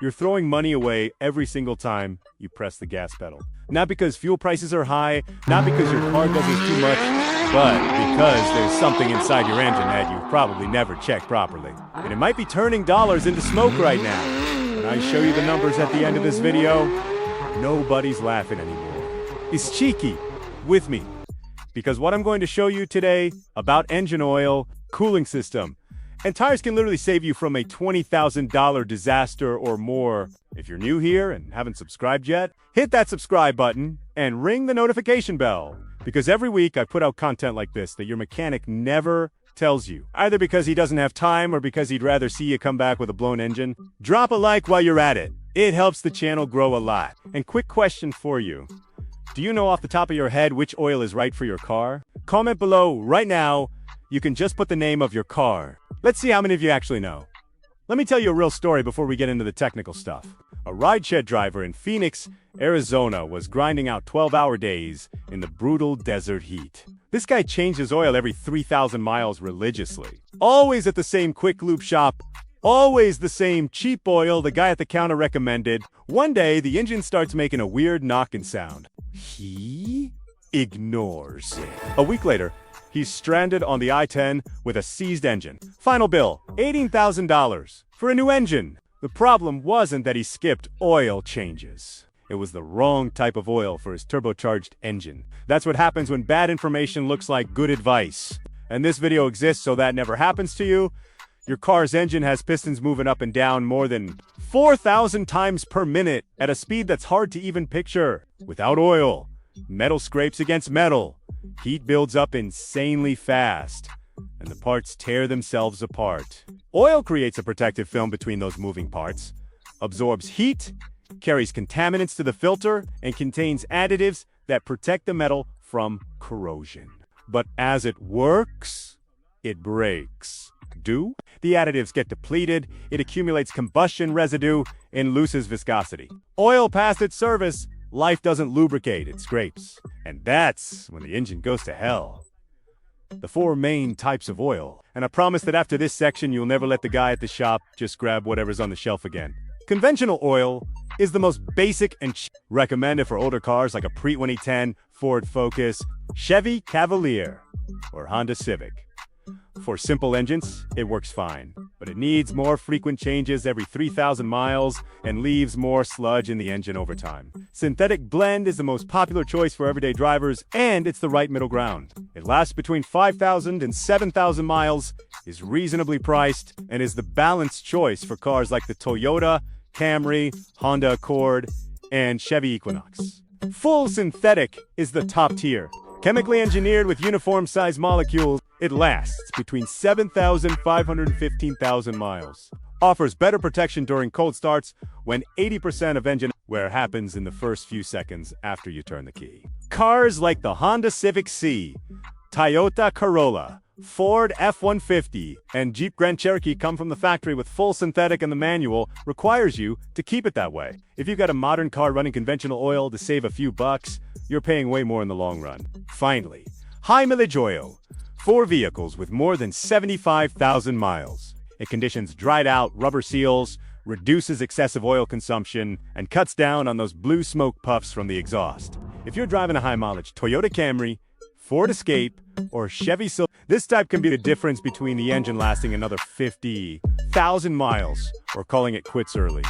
you're throwing money away every single time you press the gas pedal. Not because fuel prices are high, not because your car guzzles too much, but because there's something inside your engine that you've probably never checked properly. And it might be turning dollars into smoke right now. When I show you the numbers at the end of this video, nobody's laughing anymore. It's cheeky with me. Because what I'm going to show you today about engine oil, cooling system, and tires can literally save you from a $20,000 disaster or more. If you're new here and haven't subscribed yet, hit that subscribe button and ring the notification bell. Because every week I put out content like this that your mechanic never tells you. Either because he doesn't have time or because he'd rather see you come back with a blown engine. Drop a like while you're at it. It helps the channel grow a lot. And quick question for you. Do you know off the top of your head which oil is right for your car? Comment below right now. You can just put the name of your car. Let's see how many of you actually know. Let me tell you a real story before we get into the technical stuff. A rideshare driver in Phoenix, Arizona was grinding out 12-hour days in the brutal desert heat. This guy changed his oil every 3,000 miles religiously. Always at the same quick lube shop, always the same cheap oil the guy at the counter recommended. One day, the engine starts making a weird knocking sound. He ignores it. A week later, he's stranded on the I-10 with a seized engine. Final bill, $18,000 for a new engine. The problem wasn't that he skipped oil changes. It was the wrong type of oil for his turbocharged engine. That's what happens when bad information looks like good advice. And this video exists so that never happens to you. Your car's engine has pistons moving up and down more than 4,000 times per minute at a speed that's hard to even picture. Without oil, metal scrapes against metal. Heat builds up insanely fast, and the parts tear themselves apart. Oil creates a protective film between those moving parts, absorbs heat, carries contaminants to the filter, and contains additives that protect the metal from corrosion. But as it works, it breaks. The additives get depleted, it accumulates combustion residue, and loses viscosity. Oil past its service, life doesn't lubricate, it scrapes. And that's when the engine goes to hell. The four main types of oil. And I promise that after this section, you'll never let the guy at the shop just grab whatever's on the shelf again. Conventional oil is the most basic and recommended for older cars like a pre-2010 Ford Focus, Chevy Cavalier, or Honda Civic. For simple engines, it works fine, but it needs more frequent changes every 3,000 miles and leaves more sludge in the engine over time. Synthetic blend is the most popular choice for everyday drivers, and it's the right middle ground. It lasts between 5,000 and 7,000 miles, is reasonably priced, and is the balanced choice for cars like the Toyota, Camry, Honda Accord, and Chevy Equinox. Full synthetic is the top tier. Chemically engineered with uniform-sized molecules, it lasts between 7,500 and 15,000 miles. Offers better protection during cold starts when 80% of engine wear happens in the first few seconds after you turn the key. Cars like the Honda Civic C, Toyota Corolla, Ford F-150, and Jeep Grand Cherokee come from the factory with full synthetic, and the manual requires you to keep it that way. If you've got a modern car running conventional oil to save a few bucks, you're paying way more in the long run. Finally, high mileage oil. For vehicles with more than 75,000 miles. It conditions dried out rubber seals, reduces excessive oil consumption, and cuts down on those blue smoke puffs from the exhaust. If you're driving a high mileage Toyota Camry, Ford Escape, or Chevy Silverado, this type can be the difference between the engine lasting another 50,000 miles or calling it quits early.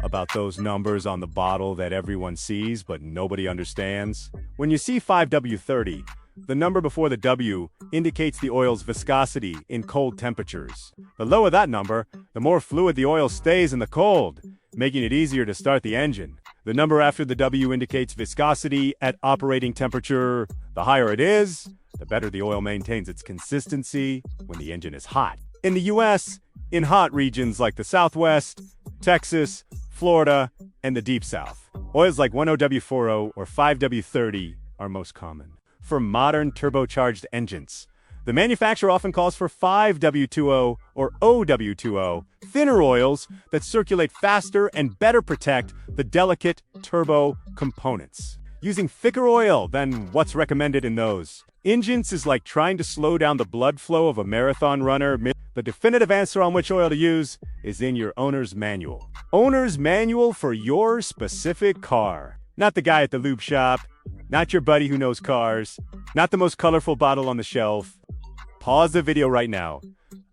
About those numbers on the bottle that everyone sees but nobody understands. When you see 5W30, the number before the W indicates the oil's viscosity in cold temperatures. The lower that number, the more fluid the oil stays in the cold, making it easier to start the engine. The number after the W indicates viscosity at operating temperature. The higher it is, the better the oil maintains its consistency when the engine is hot. In the US, in hot regions like the Southwest, Texas, Florida, and the Deep South, oils like 10W40 or 5W30 are most common. For modern turbocharged engines, the manufacturer often calls for 5W20 or OW20, thinner oils that circulate faster and better protect the delicate turbo components. Using thicker oil than what's recommended in those Engines is like trying to slow down the blood flow of a marathon runner. The definitive answer on which oil to use is in your owner's manual. Owner's manual for your specific car. Not the guy at the lube shop, not your buddy who knows cars, not the most colorful bottle on the shelf. Pause the video right now,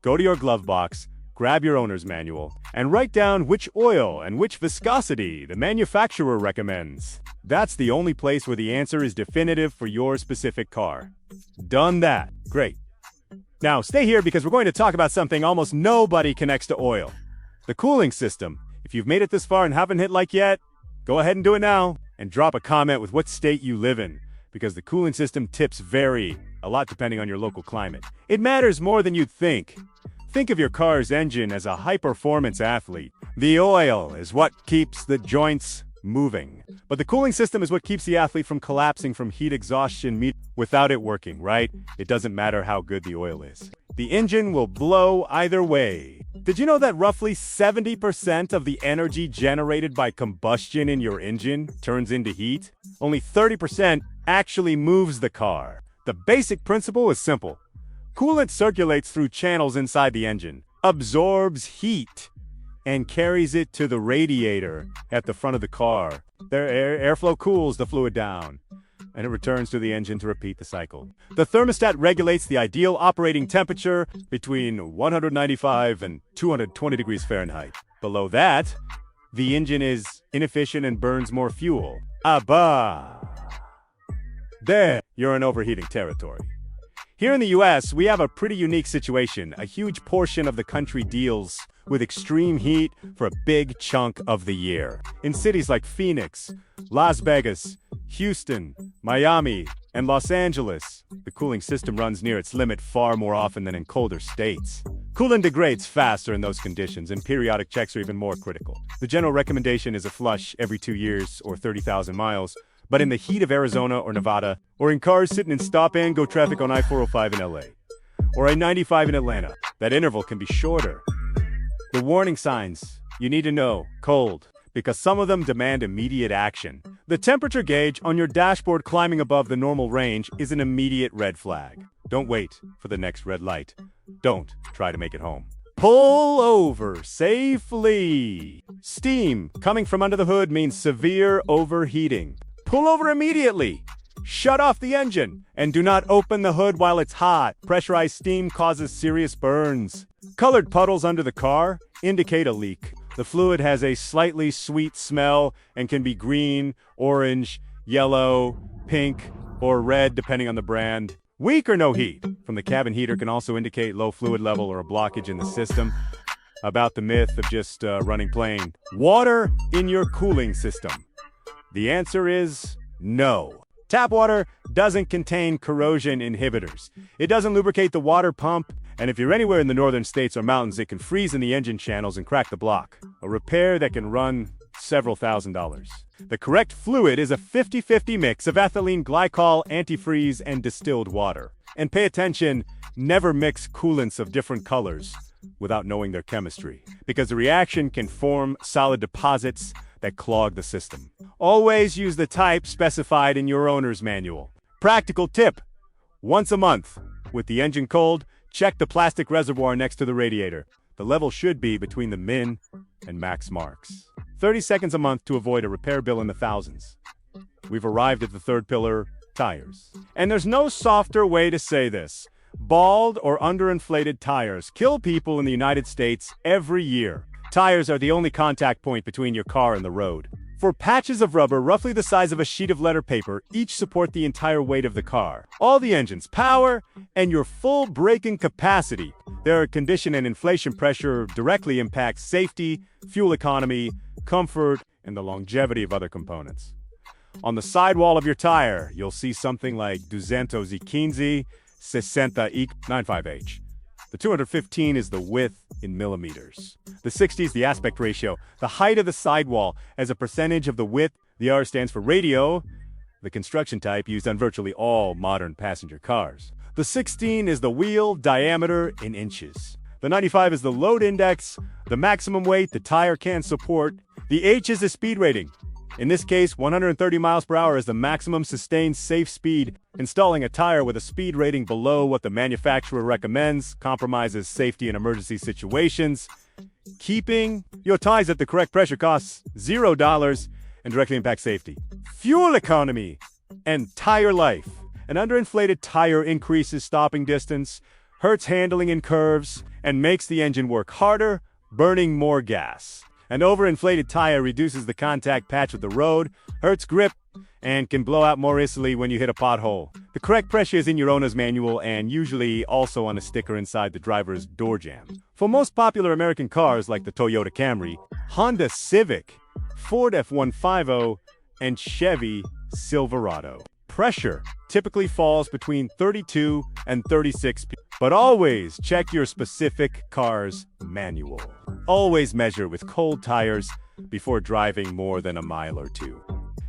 go to your glove box, grab your owner's manual, and write down which oil and which viscosity the manufacturer recommends. That's the only place where the answer is definitive for your specific car. Done that. Great. Now stay here because we're going to talk about something almost nobody connects to oil. The cooling system. If you've made it this far and haven't hit like yet, go ahead and do it now. And drop a comment with what state you live in, because the cooling system tips vary a lot depending on your local climate. It matters more than you'd think. Think of your car's engine as a high-performance athlete. The oil is what keeps the joints moving. But the cooling system is what keeps the athlete from collapsing from heat exhaustion without it working, right? It doesn't matter how good the oil is. The engine will blow either way. Did you know that roughly 70% of the energy generated by combustion in your engine turns into heat? Only 30% actually moves the car. The basic principle is simple. Coolant circulates through channels inside the engine, absorbs heat, and carries it to the radiator at the front of the car. Airflow cools the fluid down, and it returns to the engine to repeat the cycle. The thermostat regulates the ideal operating temperature between 195 and 220 degrees Fahrenheit. Below that, the engine is inefficient and burns more fuel. There, you're in overheating territory. Here in the US, we have a pretty unique situation. A huge portion of the country deals with extreme heat for a big chunk of the year. In cities like Phoenix, Las Vegas, Houston, Miami, and Los Angeles, the cooling system runs near its limit far more often than in colder states. Coolant degrades faster in those conditions, and periodic checks are even more critical. The general recommendation is a flush every 2 years or 30,000 miles, but in the heat of Arizona or Nevada, or in cars sitting in stop-and-go traffic on I-405 in LA, or I-95 in Atlanta, that interval can be shorter. The warning signs you need to know: cold, because some of them demand immediate action. The temperature gauge on your dashboard climbing above the normal range is an immediate red flag. Don't wait for the next red light. Don't try to make it home. Pull over safely. Steam coming from under the hood means severe overheating. Pull over immediately. Shut off the engine, and do not open the hood while it's hot. Pressurized steam causes serious burns. Colored puddles under the car indicate a leak. The fluid has a slightly sweet smell and can be green, orange, yellow, pink, or red depending on the brand. Weak or no heat from the cabin heater can also indicate low fluid level or a blockage in the system. About the myth of just running plain water in your cooling system. The answer is no. Tap water doesn't contain corrosion inhibitors. It doesn't lubricate the water pump, and if you're anywhere in the northern states or mountains, it can freeze in the engine channels and crack the block. A repair that can run several $1,000s. The correct fluid is a 50-50 mix of ethylene glycol, antifreeze, and distilled water. And pay attention, never mix coolants of different colors without knowing their chemistry, because the reaction can form solid deposits that clog the system. Always use the type specified in your owner's manual. Practical tip: once a month, with the engine cold, check the plastic reservoir next to the radiator. The level should be between the min and max marks. 30 seconds a month to avoid a repair bill in the thousands. We've arrived at the third pillar: tires. And there's no softer way to say this. Bald or underinflated tires kill people in the United States every year. Tires are the only contact point between your car and the road. For patches of rubber roughly the size of a sheet of letter paper, each support the entire weight of the car. All the engine's power and your full braking capacity. Their condition and inflation pressure directly impacts safety, fuel economy, comfort, and the longevity of other components. On the sidewall of your tire, you'll see something like 215 60 95H. The 215 is the width in millimeters. The 60 is the aspect ratio, the height of the sidewall as a percentage of the width. The R stands for radio, the construction type used on virtually all modern passenger cars. The 16 is the wheel diameter in inches. The 95 is the load index, the maximum weight the tire can support. The H is the speed rating. In this case, 130 miles per hour is the maximum sustained safe speed. Installing a tire with a speed rating below what the manufacturer recommends compromises safety in emergency situations. Keeping your tires at the correct pressure costs $0 and directly impacts safety, fuel economy, and tire life. An underinflated tire increases stopping distance, hurts handling in curves, and makes the engine work harder, burning more gas. An overinflated tire reduces the contact patch with the road, hurts grip, and can blow out more easily when you hit a pothole. The correct pressure is in your owner's manual and usually also on a sticker inside the driver's door jamb. For most popular American cars like the Toyota Camry, Honda Civic, Ford F-150, and Chevy Silverado, pressure typically falls between 32 and 36 psi. But always check your specific car's manual. Always measure with cold tires before driving more than a mile or two.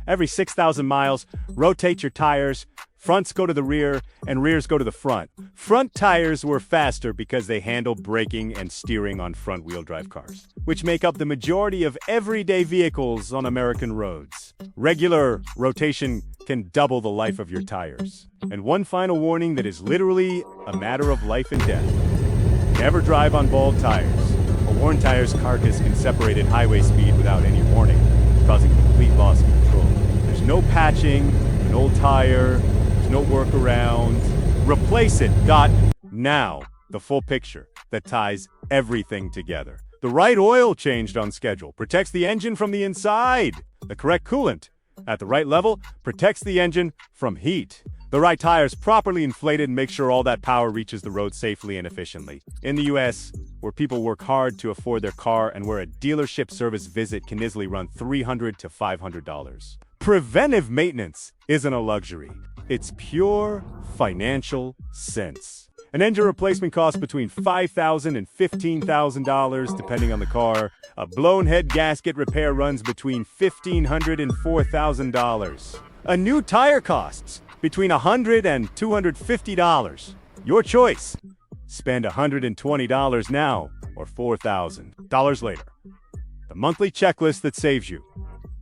Every 6,000 miles, rotate your tires. Fronts go to the rear and rears go to the front. Front tires were faster because they handle braking and steering on front-wheel drive cars, which make up the majority of everyday vehicles on American roads. Regular rotation can double the life of your tires. And one final warning that is literally a matter of life and death. Never drive on bald tires. A worn tire's carcass can separate at highway speed without any warning, causing complete loss of control. There's no patching, an old tire, there's no workaround. Replace it. Got now the full picture that ties everything together. The right oil changed on schedule protects the engine from the inside. The correct coolant at the right level protects the engine from heat. The right tires properly inflated and make sure all that power reaches the road safely and efficiently. In the US, where people work hard to afford their car and where a dealership service visit can easily run $300 to $500. Preventive maintenance isn't a luxury. It's pure financial sense. An engine replacement costs between $5,000 and $15,000 depending on the car. A blown head gasket repair runs between $1,500 and $4,000. A new tire costs between $100 and $250. Your choice. Spend $120 now or $4,000 later. The monthly checklist that saves you.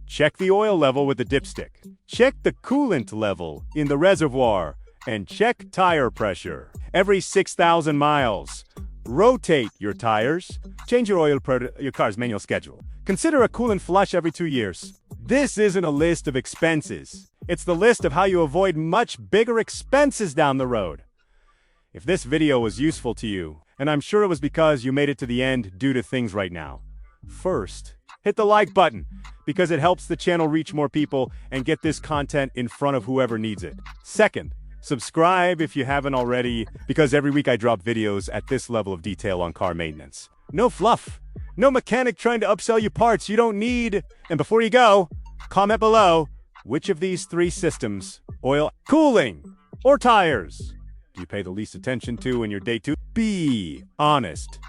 Check the oil level with the dipstick. Check the coolant level in the reservoir. And check tire pressure. Every 6,000 miles, rotate your tires. Change your oil per your car's manual schedule. Consider a coolant flush every 2 years. This isn't a list of expenses. It's the list of how you avoid much bigger expenses down the road. If this video was useful to you, and I'm sure it was because you made it to the end due to things right now, first, hit the like button because it helps the channel reach more people and get this content in front of whoever needs it. Second, subscribe if you haven't already because every week I drop videos at this level of detail on car maintenance. No fluff, no mechanic trying to upsell you parts you don't need. And before you go, comment below which of these three systems, oil, cooling, or tires, do you pay the least attention to in your day two? Be honest.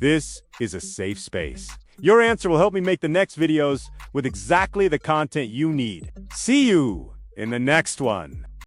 This is a safe space. Your answer will help me make the next videos with exactly the content you need. See you in the next one.